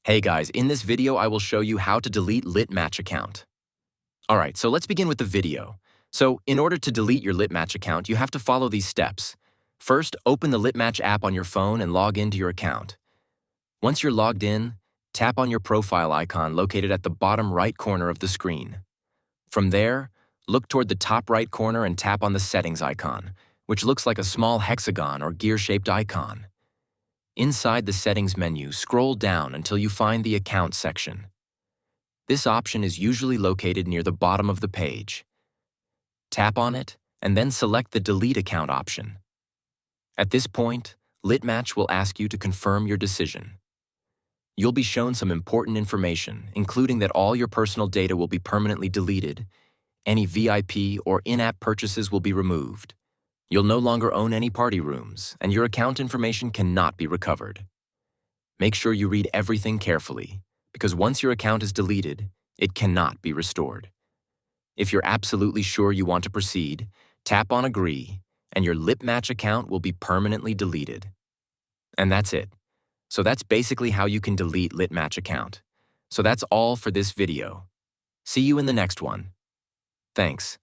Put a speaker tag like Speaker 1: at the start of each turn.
Speaker 1: Hey guys, in this video I will show you how to delete Litmatch account. Alright, so let's begin with the video. So in order to delete your Litmatch account, you have to follow these steps. First, open the Litmatch app on your phone and log into your account. Once you're logged in, tap on your profile icon located at the bottom right corner of the screen. From there, look toward the top right corner and tap on the settings icon, which looks like a small hexagon or gear-shaped icon. Inside the settings menu, scroll down until you find the account section. This option is usually located near the bottom of the page. Tap on it and then select the delete account option. At this point, Litmatch will ask you to confirm your decision. You'll be shown some important information, including that all your personal data will be permanently deleted, any VIP or in-app purchases will be removed. You'll no longer own any party rooms, and your account information cannot be recovered. Make sure you read everything carefully, because once your account is deleted, it cannot be restored. If you're absolutely sure you want to proceed, tap on Agree, and your Litmatch account will be permanently deleted. And that's it. So that's basically how you can delete Litmatch account. So that's all for this video. See you in the next one. Thanks.